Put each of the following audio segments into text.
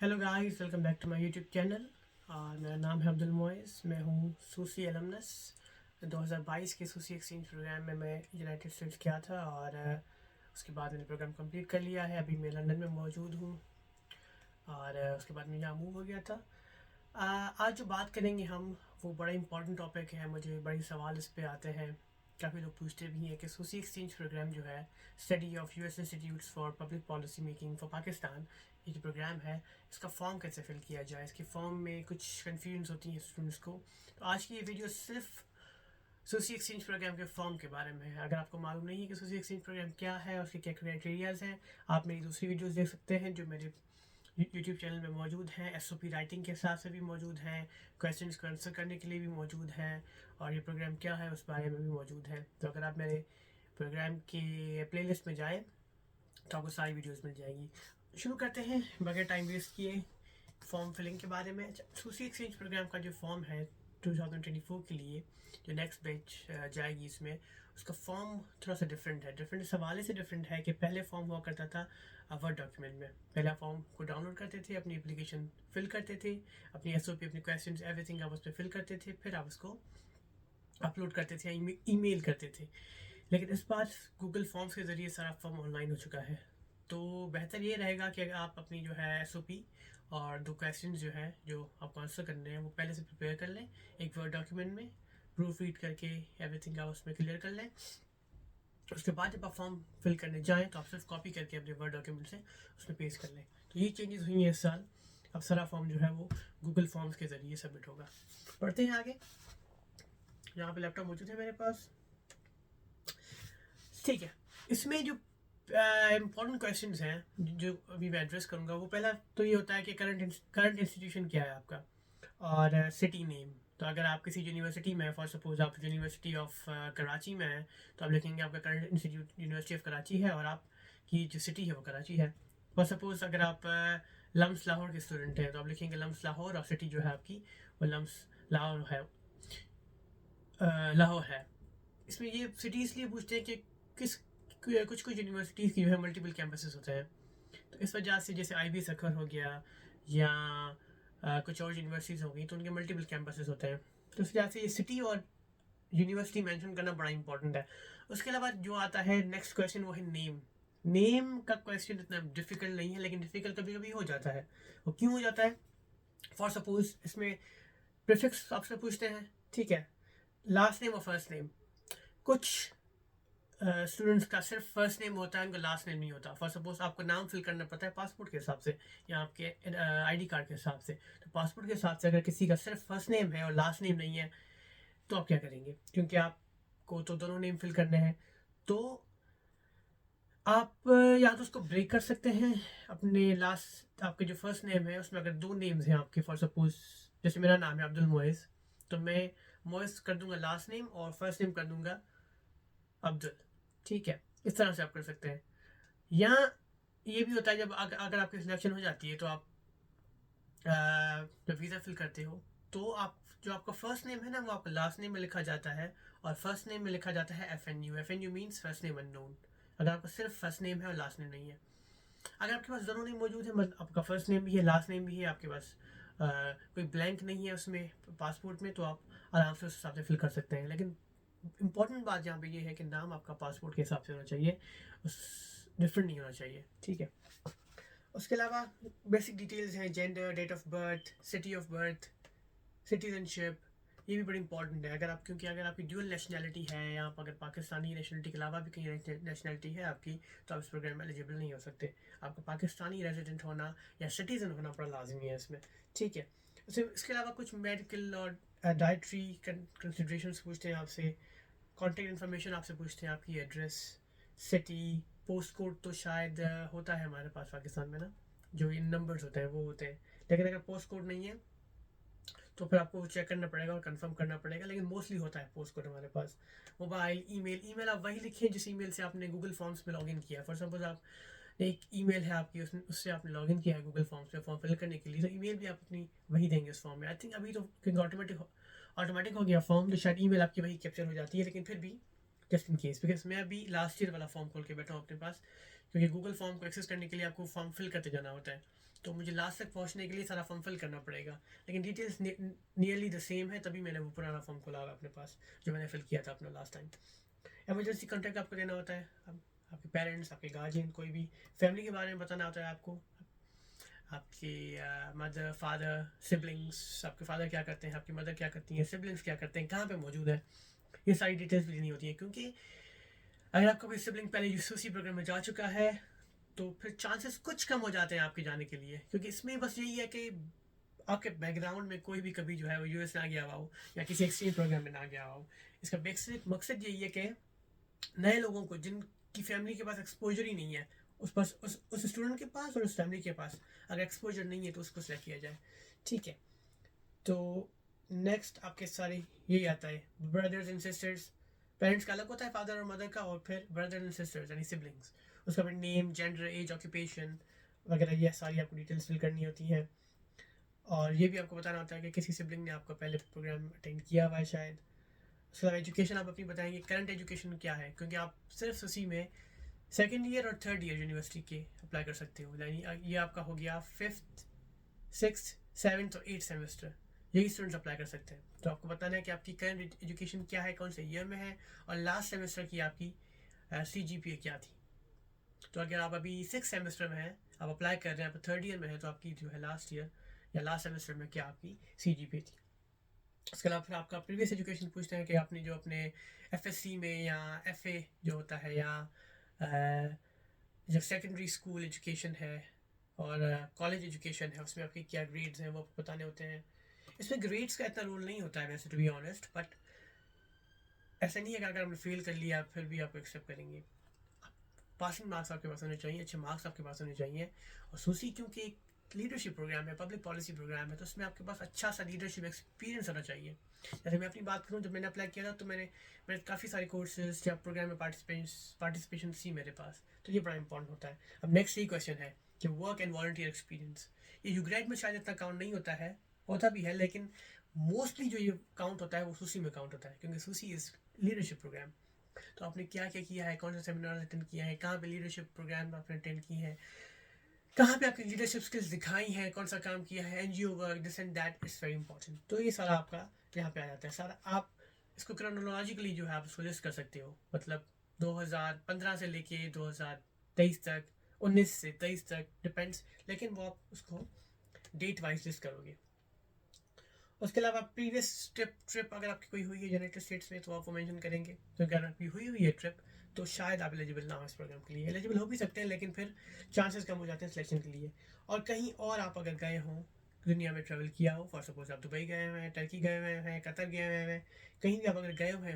Hello guys, welcome back to my YouTube channel. और मेरा नाम है अब्दुल मोइस। मैं हूँ सूसी एलमनस। 2022 के सूसी एक्सचेंज प्रोग्राम में मैं यूनाइटेड स्टेट्स गया था और उसके बाद मैंने प्रोग्राम कंप्लीट कर लिया है। अभी मैं लंदन में मौजूद हूँ और उसके बाद मैं यहाँ मूव हो गया था। आज जो बात करेंगे हम, वो बड़ा इंपॉर्टेंट टॉपिक है। मुझे बड़े सवाल इस पे आते हैं, काफ़ी लोग पूछते भी हैं कि सूसी एक्सचेंज प्रोग्राम जो है, study of US institutes for public policy making for Pakistan, ये जो प्रोग्राम है, इसका फॉर्म कैसे फिल किया जाए। इसके फॉर्म में कुछ कन्फ्यूजन होती है स्टूडेंट्स को। तो आज की ये वीडियो सिर्फ सूसी एक्सचेंज प्रोग्राम के फॉर्म के बारे में है। अगर आपको मालूम नहीं है कि सूसी एक्सचेंज प्रोग्राम क्या है और उसके क्या क्राइटेरियाज हैं, आप मेरी दूसरी वीडियोस देख सकते हैं जो मेरे यूट्यूब चैनल में मौजूद हैं। एसओपी राइटिंग के हिसाब से भी मौजूद हैं, क्वेश्चंस को आंसर करने के लिए भी मौजूद हैं, और ये प्रोग्राम क्या है उस बारे में भी मौजूद है। तो अगर आप मेरे प्रोग्राम के प्लेलिस्ट में जाएँ तो आपको सारी वीडियोस मिल जाएंगी। शुरू करते हैं बगैर टाइम वेस्ट किए फॉर्म फिलिंग के बारे में। सूसी एक्सचेंज प्रोग्राम का जो फॉर्म है 2024 के लिए, जो नेक्स्ट बैच जाएगी इसमें, उसका फॉर्म थोड़ा सा डिफरेंट है। डिफरेंट इस हवाले से डिफरेंट है कि पहले फॉर्म हुआ करता था वर्ड डॉक्यूमेंट में। पहला फॉर्म को डाउनलोड करते थे, अपनी एप्लीकेशन फिल करते थे, अपनी एसओपी, अपने क्वेश्चन, एवरीथिंग आप उस पर फिल करते थे, फिर आप उसको अपलोड करते थे, ईमेल करते थे। लेकिन इस बार गूगल फॉर्म्स के ज़रिए सारा फॉर्म ऑनलाइन हो चुका है। तो बेहतर ये रहेगा कि आप अपनी जो है एसओपी और दो क्वेश्चन जो है, जो आपको आंसर करने हैं, वो पहले से प्रिपेयर कर लें एक वर्ड डॉक्यूमेंट में, प्रूफ रीड करके एवरीथिंग आप उसमें क्लियर कर लें। उसके बाद जब आप फॉर्म फिल करने जाएँ तो आप सिर्फ कॉपी करके अपने वर्ड डॉक्यूमेंट से उसमें पेस्ट कर लें। तो ये चेंजेस हुई हैं इस साल। अब सारा फॉर्म जो है वो गूगल फॉर्म्स के ज़रिए सबमिट होगा। पढ़ते हैं आगे। यहाँ पे लैपटॉप मौजूद है मेरे पास। ठीक है, इसमें जो इम्पोर्टेंट क्वेश्चन हैं जो अभी मैं एड्रेस करूँगा, वो पहला तो ये होता है कि करंट इंस्टीट्यूशन क्या है आपका, और सिटी नेम। तो अगर आप किसी यूनिवर्सिटी में, फॉर सपोज आप यूनिवर्सिटी ऑफ कराची में हैं, तो आप लिखेंगे आपका current institute university of Karachi है और आपकी जो सिटी है वो कराची है। फॉर सपोज अगर आप लम्स लाहौर के स्टूडेंट हैं, तो आप लिखेंगे लम्स लाहौर, और सिटी जो है आपकी वो लम्स लाहौर है। लाहौर है। इसमें ये सिटी इसलिए पूछते हैं कि किस कुछ कुछ यूनिवर्सिटीज़ की जो है मल्टीपल कैंपसेस होते हैं। तो इस वजह से जैसे आई बी सखर हो गया, या कुछ और यूनिवर्सिटीज़ हो गई, तो उनके मल्टीपल कैंपसेस होते हैं। तो इस वजह से ये सिटी और यूनिवर्सिटी मेंशन करना बड़ा इंपॉर्टेंट है। उसके अलावा जो आता है नेक्स्ट क्वेश्चन, वो है नेम। नेम का क्वेश्चन इतना डिफिकल्ट नहीं है, लेकिन डिफिकल्ट कभी कभी हो जाता है। वो क्यों हो जाता है? फॉर सपोज इसमें प्रीफिक्स आपसे पूछते हैं, ठीक है, लास्ट नेम और फर्स्ट नेम। कुछ स्टूडेंट्स का सिर्फ फर्स्ट नेम होता है, उनका लास्ट नेम नहीं होता। फॉर सपोज आपको नाम फिल करना पड़ता है पासपोर्ट के हिसाब से, या आपके आईडी कार्ड के हिसाब से। तो पासपोर्ट के हिसाब से अगर किसी का सिर्फ फर्स्ट नेम है और लास्ट नेम नहीं है, तो आप क्या करेंगे? क्योंकि आपको तो दोनों नेम फिल करने हैं। तो आप या तो उसको ब्रेक कर सकते हैं। अपने लास्ट, आपके जो फर्स्ट नेम है उसमें अगर दो नेम्स हैं आपके, फॉर सपोज जैसे मेरा नाम है अब्दुल मोइस, तो मैं मोइस कर दूंगा लास्ट नेम और फर्स्ट नेम कर दूंगा अब्दुल। ठीक है, इस तरह से आप कर सकते हैं। या ये भी होता है जब अगर आपकी सिलेक्शन हो जाती है, तो आप जब वीज़ा फिल करते हो, तो आप जो आपका फर्स्ट नेम है ना, वो आपका लास्ट नेम में लिखा जाता है, और फर्स्ट नेम में लिखा जाता है FNU। FNU means first name unknown, अगर आपका सिर्फ फर्स्ट नेम है और लास्ट नेम नहीं है। अगर आपके पास दोनों नेम मौजूद है, मतलब आपका फर्स्ट नेम भी है, लास्ट नेम भी है, आपके पास कोई ब्लैंक नहीं है उसमें पासपोर्ट में, तो आप आराम से उस हिसाब से फिल कर सकते हैं। लेकिन इंपॉर्टेंट बात यहाँ पे ये है कि नाम आपका पासपोर्ट के हिसाब से होना चाहिए, उस डिफरेंट नहीं होना चाहिए। ठीक है, उसके अलावा बेसिक डिटेल्स हैं, gender, date of birth, city of birth, citizenship. ये भी बड़ी इंपॉर्टेंट है। अगर आप, क्योंकि अगर आपकी ड्यूअल नेशनैलिटी है, या आप अगर पाकिस्तानी नेशनलिटी के अलावा भी कहीं नेशनलिटी है आपकी, तो आप इस प्रोग्राम में एलिजिबल नहीं हो सकते। आपको पाकिस्तानी रेजिडेंट होना या सिटीज़न होना बड़ा लाजमी है इसमें। ठीक है, इसके अलावा कुछ मेडिकल और डाइट्री कंसिड्रेशंस पूछते हैं आपसे। कॉन्टैक्ट इन्फॉर्मेशन आपसे पूछते हैं, आपकी एड्रेस, सिटी, पोस्ट कोड तो शायद होता है हमारे पास पाकिस्तान में ना, जो इन नंबर्स होते हैं वो होते हैं। लेकिन अगर पोस्ट कोड नहीं है, तो फिर आपको चेक करना पड़ेगा और कंफर्म करना पड़ेगा। लेकिन मोस्टली होता है पोस्ट कोड हमारे पास। Mobile, email. ईमेल आप वही लिखें जिस ईमेल से आपने गूगल फॉर्म्स में लॉगिन किया। फॉर सपोज आप एक ईमेल है आपकी, उससे आपने लॉगिन किया है गूगल फॉर्म्स में फॉर्म फिल करने के लिए, तो ईमेल भी आप अपनी वही देंगे उस फॉर्म में। आई थिंक अभी तो क्योंकि ऑटोमेटिक हो गया फॉर्म, तो शायद ईमेल आपकी वही कैप्चर हो जाती है। लेकिन फिर भी जस्ट इन केस, बिकॉज मैं अभी लास्ट ईयर वाला फॉर्म खोल के बैठा हूँ अपने पास, क्योंकि गूगल फॉर्म को एक्सेस करने के लिए आपको फॉर्म फिल करते जाना होता है, तो मुझे लास्ट तक पहुंचने के लिए सारा फॉर्म फिल करना पड़ेगा, लेकिन डिटेल्स नियरली द सेम है, तभी मैंने वो पुराना फॉर्म खोला अपने पास जो मैंने फिल किया था अपना लास्ट टाइम। एमरजेंसी कॉन्टैक्ट आपको देना होता है, आपके पेरेंट्स, आपके गार्जियन, कोई भी फैमिली के बारे में बताना होता है आपको, आपके मदर, फादर, सिबलिंग्स, आपके फादर क्या करते हैं, आपकी मदर क्या करती हैं, सिबलिंग्स क्या करते हैं, कहाँ पे मौजूद है, ये सारी डिटेल्स भी देनी होती है। क्योंकि अगर आपका कोई सिबलिंग पहले यूसी प्रोग्राम में जा चुका है तो फिर चांसेस कुछ कम हो जाते हैं आपके जाने के लिए, क्योंकि इसमें बस यही है कि आपके बैकग्राउंड में कोई भी कभी जो है वो यूएस ना गया हुआ हो या किसी एक्सचेंज प्रोग्राम में ना गया हुआ हो। इसका बेसिक मकसद यही है कि नए लोगों को जिनकी फैमिली के पास एक्सपोजर ही नहीं है, उस स्टूडेंट के पास और उस फैमिली के पास अगर एक्सपोजर नहीं है तो उसको सेलेक्ट किया जाए। ठीक है, तो नेक्स्ट आपके सारे यही आता है, ब्रदर्स एंड सिस्टर्स। पेरेंट्स का अलग होता है, फादर और मदर का, और फिर ब्रदर एंड सिस्टर्स यानी सिबलिंग्स, उसका फिर नेम, जेंडर, एज, ऑक्यूपेशन वगैरह ये सारी आपको डिटेल्स फिल करनी होती हैं। और ये भी आपको बताना होता है कि किसी सिबलिंग ने आपका पहले प्रोग्राम अटेंड किया हुआ है शायद। उसके अलावा एजुकेशन आप अपनी बताएंगे, करंट एजुकेशन क्या है, क्योंकि आप सिर्फ उसी में सेकेंड ईयर और थर्ड ईयर यूनिवर्सिटी के अप्लाई कर सकते हो, यानी ये आपका हो गया 5th, 6th, 7th और 8th सेमेस्टर, यही स्टूडेंट्स अप्लाई कर सकते हैं। तो आपको बताना है कि आपकी करंट एजुकेशन क्या है, कौन से ईयर में है, और लास्ट सेमेस्टर की आपकी CGPA क्या थी। तो अगर आप अभी 6th सेमेस्टर में हैं, आप अप्लाई कर रहे हैं, आप थर्ड ईयर में है, तो आपकी जो है लास्ट ईयर या लास्ट सेमेस्टर में क्या आपकी CGPA थी। उसके अलावा फिर आपका प्रीवियस एजुकेशन पूछते हैं कि आपने जो अपने FSC में या FA जो होता है, या जो सेकेंडरी स्कूल एजुकेशन है और कॉलेज एजुकेशन है, उसमें आपके क्या ग्रेड्स हैं वो आपको बताने होते हैं। इसमें ग्रेड्स का इतना रोल नहीं होता है वैसे, टू बी ऑनेस्ट, बट ऐसा नहीं है कि अगर आपने फेल कर लिया फिर भी आपको एक्सेप्ट करेंगे। पासिंग मार्क्स आपके पास होने चाहिए, अच्छे मार्क्स आपके पास होने चाहिए। और सूसी क्योंकि एक लीडरशिप प्रोग्राम है, पब्लिक पॉलिसी प्रोग्राम है, तो उसमें आपके पास अच्छा सा लीडरशिप एक्सपीरियंस होना चाहिए। जैसे मैं अपनी बात करूँ, जब मैंने अप्लाई किया था तो मैंने काफ़ी सारे कोर्सेज या प्रोग्राम में पार्टिसिपेशन थी मेरे पास, तो ये बड़ा इंपॉर्टेंट होता है। अब नेक्स्ट यही क्वेश्चन है कि वर्क एंड वॉलंटियर एक्सपीरियंस, ये यूग्रेड में शायद इतना काउंट नहीं होता भी है, लेकिन मोस्टली जो ये काउंट होता है वो सूसी में काउंट होता है, क्योंकि सूसी इज़ लीडरशिप प्रोग्राम। तो आपने क्या क्या किया है, कौन सा सेमिनार अटेंड किया है, कहाँ पे लीडरशिप प्रोग्राम आपने अटेंड की है, कहाँ पे आपकी लीडरशिप स्किल्स दिखाई हैं, कौन सा काम किया है, NGO work, this and that is very important. तो ये सारा आपका यहाँ पे आ जाता है सारा। आप इसको क्रोनोलॉजिकली जो है आप इसको लिस्ट कर सकते हो, मतलब 2015 से लेके 2023 तक, 19 से 23 तक, डिपेंड्स, लेकिन वो आप उसको डेट वाइज लिस्ट करोगे। उसके अलावा प्रीवियस ट्रिप अगर आपकी कोई हुई है यूनाइटेड स्टेट्स में तो आप वो मेंशन करेंगे, तो अगर आपकी हुई है ट्रिप तो शायद आप एलिजिबल ना हो इस प्रोग्राम के लिए। एलिजिबल हो भी सकते हैं, लेकिन फिर चांसेस कम हो जाते हैं सिलेक्शन के लिए। और कहीं और आप अगर गए हों, दुनिया में ट्रैवल किया हो, फॉर सपोज आप दुबई गए हुए हैं, टर्की गए हुए हैं, कतर गए हुए हैं, कहीं भी आप अगर गए हुए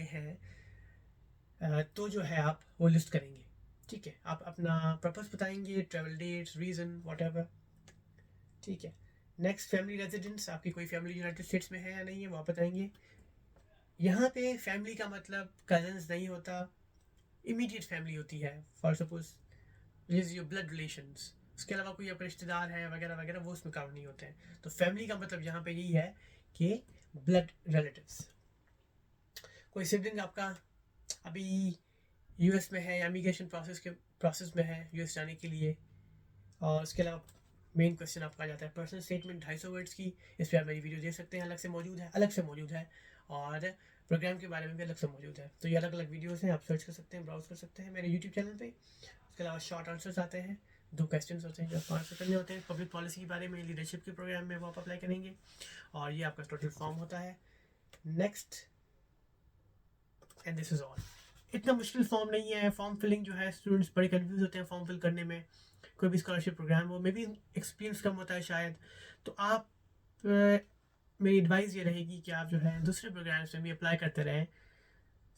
हैं तो जो है आप वो लिस्ट करेंगे। ठीक है, आप अपना पर्पस बताएंगे, ट्रैवल डेट्स, रीज़न, वॉट। ठीक है, नेक्स्ट फैमिली रेजिडेंस, आपकी कोई फैमिली यूनाइटेड स्टेट्स में है या नहीं है वो आप बताएंगे। यहाँ पे फैमिली का मतलब कजन्स नहीं होता, इमीडिएट फैमिली होती है, for suppose is your blood relations. उसके अलावा कोई आपका रिश्तेदार है वगैरह वगैरह, वो उसमें काउंट नहीं होते हैं। तो फैमिली का मतलब यहाँ पे यही है कि ब्लड रिलेटिव्स। कोई सिबलिंग आपका अभी US में है या इमिग्रेशन प्रोसेस में है US जाने के लिए। और उसके अलावा मेन क्वेश्चन आपका आ जाता है पर्सनल स्टेटमेंट 250 वर्ड्स की, इस पर आप मेरी वीडियो देख सकते हैं, अलग से मौजूद है और प्रोग्राम के बारे में भी अलग से मौजूद है। तो ये अलग अलग वीडियोस हैं, आप सर्च कर सकते हैं, ब्राउज कर सकते हैं मेरे यूट्यूब चैनल पे। उसके अलावा शॉर्ट आंसर्स आते हैं, 2 क्वेश्चन होते हैं जो आपको आंसर करने होते हैं पब्लिक पॉलिसी के बारे में, लीडरशिप के प्रोग्राम में वो आप अप्लाई करेंगे, और ये आपका टोटल फॉर्म होता है। Next, and this is all. इतना मुश्किल फॉर्म नहीं है। फॉर्म फिलिंग जो है, स्टूडेंट्स बड़े कन्फ्यूज होते हैं फॉर्म फिल करने में, कोई भी स्कॉलरशिप प्रोग्राम हो, मे बी एक्सपीरियंस कम होता है शायद। तो आप मेरी एडवाइस ये रहेगी कि आप जो है दूसरे प्रोग्राम्स में भी अप्लाई करते रहें,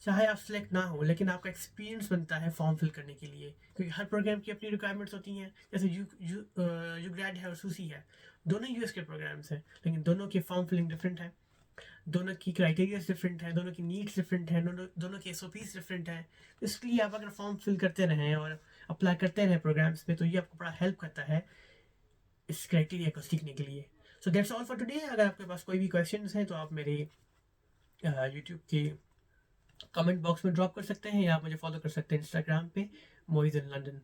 चाहे आप सेलेक्ट ना हो, लेकिन आपका एक्सपीरियंस बनता है फॉर्म फिल करने के लिए, क्योंकि हर प्रोग्राम की अपनी रिक्वायरमेंट्स होती हैं। जैसे यू ग्रेड है और सूसी है, दोनों US के प्रोग्राम्स हैं, लेकिन दोनों की फॉर्म फिलिंग डिफरेंट है, दोनों की क्राइटेरियाज डिफरेंट हैं, दोनों की नीड्स डिफरेंट हैं, दोनों के SOPs डिफरेंट हैं। तो इसलिए आप अगर फॉर्म फिल करते रहें और अप्लाई करते रहें प्रोग्राम्स पे, तो ये आपको बड़ा हेल्प करता है इस क्राइटेरिया को सीखने के लिए। So that's all for today. अगर आपके पास कोई भी क्वेश्चन हैं तो आप मेरे यूट्यूब के कमेंट बॉक्स में ड्रॉप कर सकते हैं या आप मुझे फॉलो कर सकते हैं इंस्टाग्राम पे मोइज़ इन लंदन।